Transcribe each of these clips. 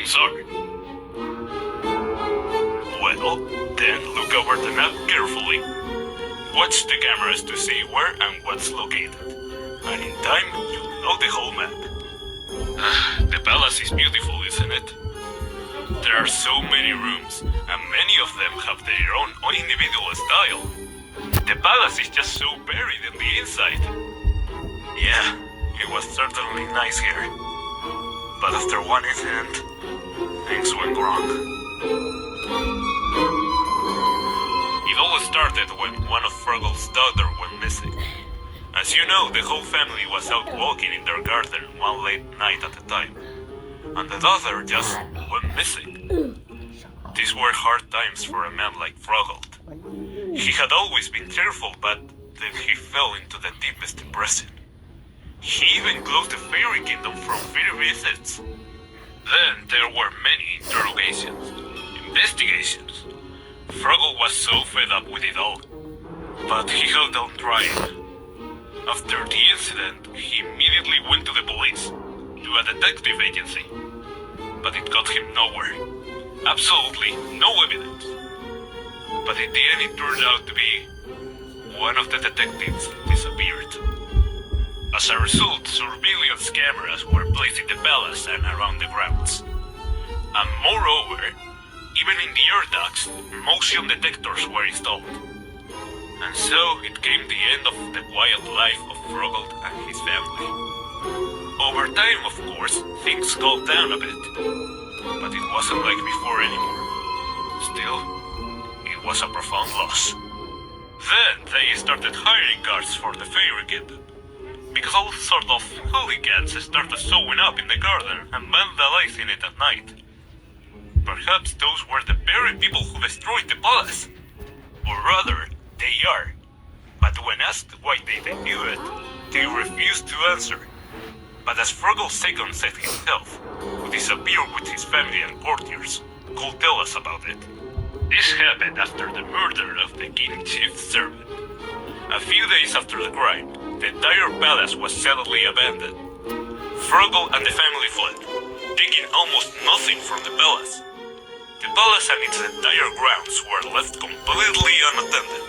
rooms are. Well, then look over the map carefully. Watch the cameras to see where and what's located. And in time, you'll know the whole map. The palace is beautiful, isn't it? There are so many rooms, and many of them have their own individual style. The palace is just so buried in the inside. Yeah, it was certainly nice here. But after one incident, things went wrong. It all started when one of Froggle's daughters went missing. As you know, the whole family was out walking in their garden one late night at a time, and the daughter just went missing. These were hard times for a man like Froggle. He had always been cheerful, but then he fell into the deepest depression. He even closed the fairy kingdom from fairy visits. Then there were many interrogations, investigations. Froggle was so fed up with it all, but he held on trying. After the incident, he immediately went to the police, to a detective agency. But it got him nowhere. Absolutely no evidence. But in the end it turned out to be one of the detectives disappeared. As a result, surveillance cameras were placed in the palace and around the grounds. And moreover, even in the air ducts, motion detectors were installed. And so it came the end of the quiet life of Froggle and his family. Over time, of course, things calmed down a bit. But it wasn't like before anymore. Still, it was a profound loss. Then they started hiring guards for the fairy kingdom, because all sort of hooligans started showing up in the garden and vandalizing it at night. Perhaps those were the very people who destroyed the palace. Or rather, they are. But when asked why they do it, they refused to answer. But as Froggle's second said himself, who disappeared with his family and courtiers, could tell us about it. This happened after the murder of the king's chief servant. A few days after the crime, the entire palace was suddenly abandoned. Froggle and the family fled, taking almost nothing from the palace. The palace and its entire grounds were left completely unattended.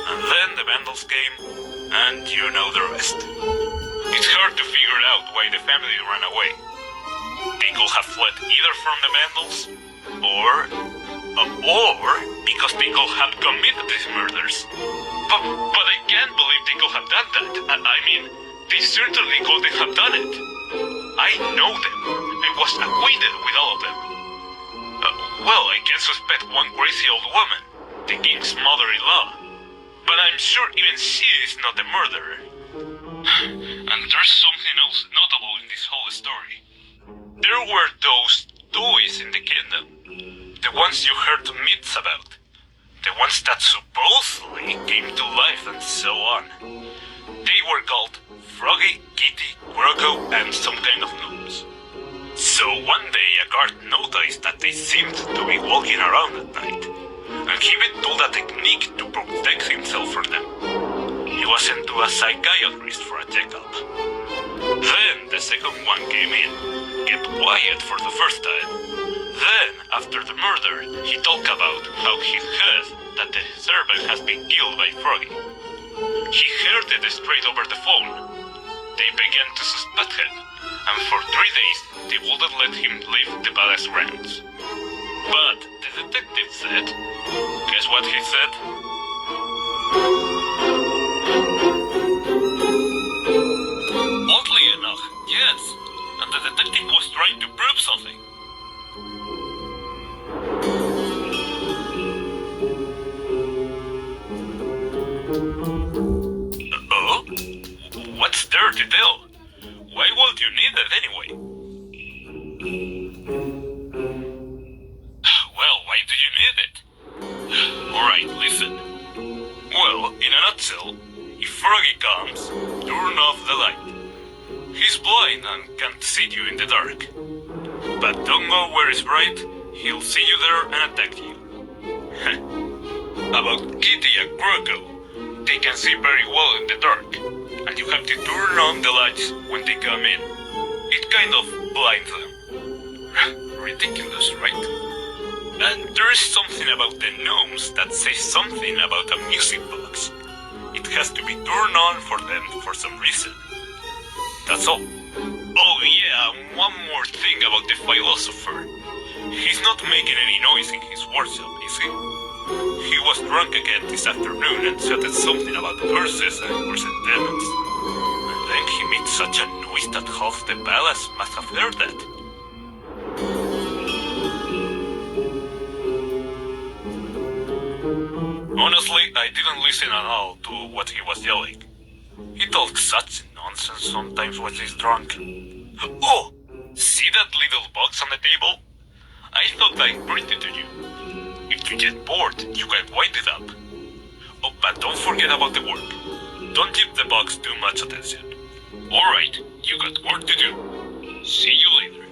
And then the vandals came, and you know the rest. It's hard to figure out why the family ran away. They could have fled either from the vandals, or because they could have committed these murders. But I can't believe they could have done that. I mean, they certainly couldn't have done it. I know them. I was acquainted with all of them. Well, I can suspect one crazy old woman, the king's mother-in-law. But I'm sure even she is not the murderer. And there's something else notable in this whole story. There were those toys in the kingdom. The ones you heard myths about. The ones that supposedly came to life and so on. They were called Froggy, Kitty, Croco, and some kind of gnomes. So one day a guard noticed that they seemed to be walking around at night, and he even told a technique to protect himself from them. He was sent to a psychiatrist for a checkup. Then the second one came in, kept quiet for the first time. Then, after the murder, he talked about how he heard that the servant has been killed by Froggy. He heard it straight over the phone. They began to suspect him, and for 3 days they wouldn't let him leave the palace grounds. But the detective said, guess what he said? Oddly enough, yes, and the detective was trying to prove something. Oh? What's there to tell? Why would you need it anyway? Well, why do you need it? Alright, listen. Well, in a nutshell, if Froggy comes, turn off the light. He's blind and can't see you in the dark. But don't go where it's bright, he'll see you there and attack you. About Kitty and Croco, they can see very well in the dark, and you have to turn on the lights when they come in. It kind of blinds them. ridiculous, right? And there's something about the gnomes that says something about a music box. It has to be turned on for them for some reason. That's all. Oh yeah, one more thing about the philosopher. He's not making any noise in his workshop, is he? He was drunk again this afternoon and shouted something about curses and cursed demons. And then he made such a noise that half the palace must have heard that. Honestly, I didn't listen at all to what he was yelling. He talks such nonsense sometimes when he's drunk. Oh! See that little box on the table? I thought I'd bring it to you. If you get bored, you can wind it up. Oh, but don't forget about the work. Don't give the box too much attention. Alright, you got work to do. See you later.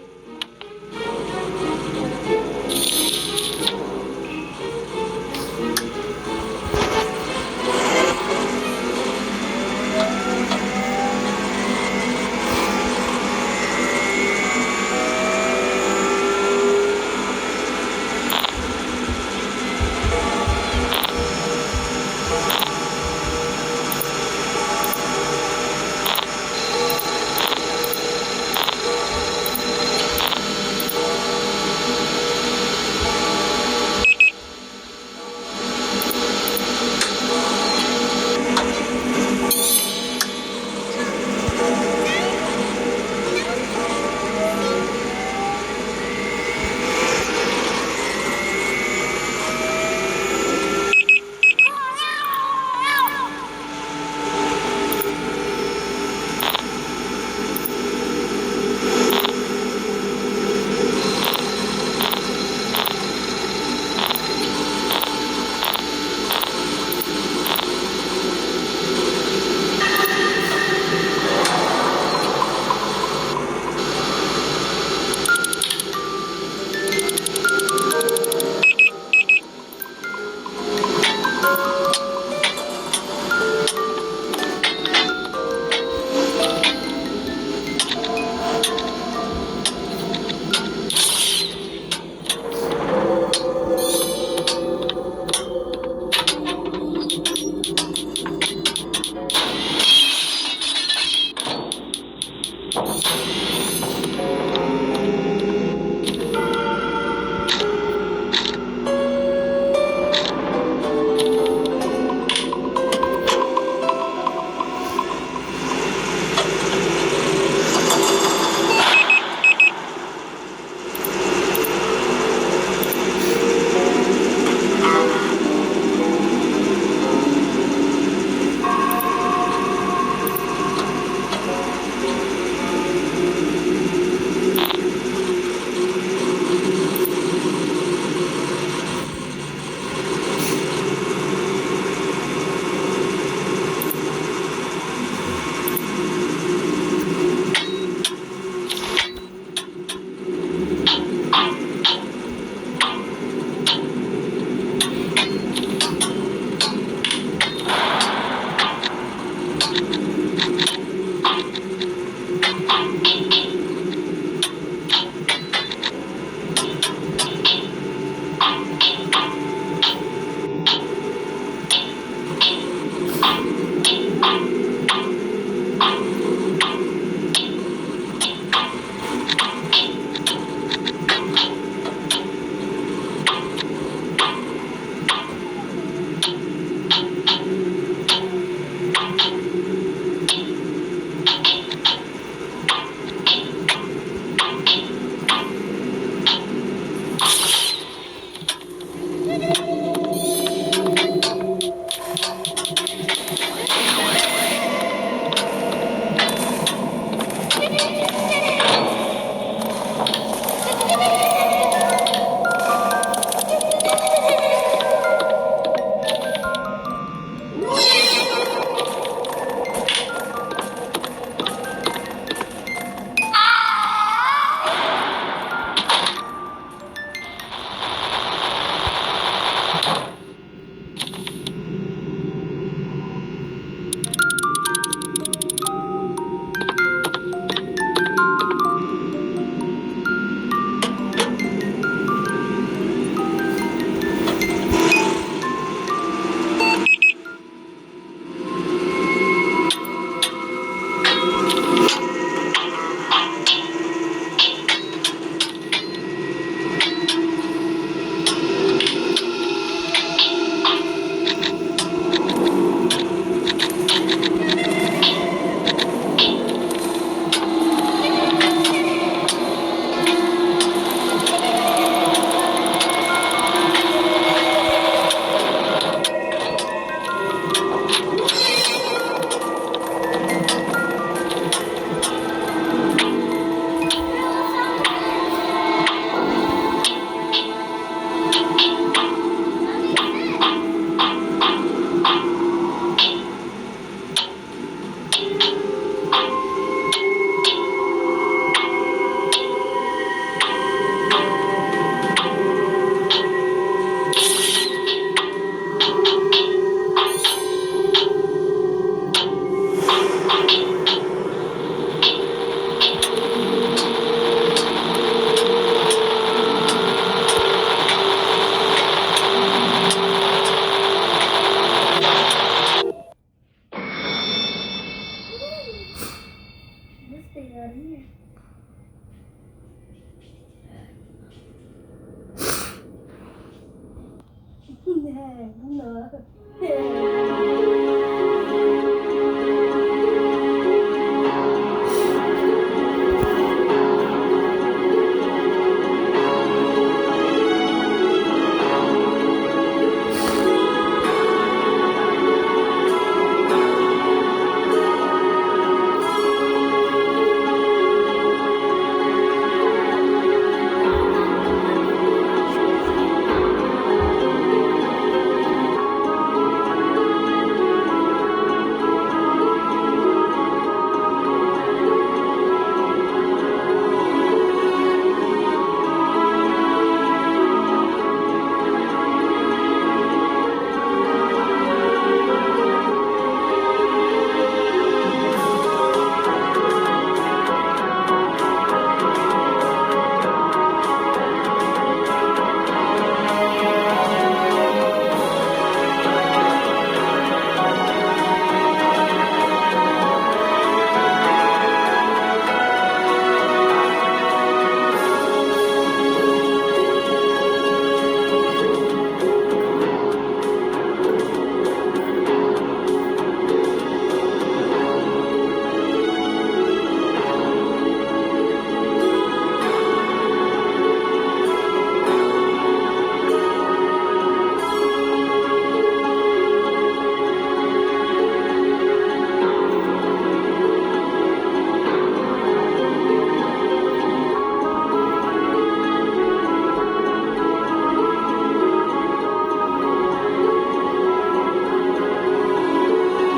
No.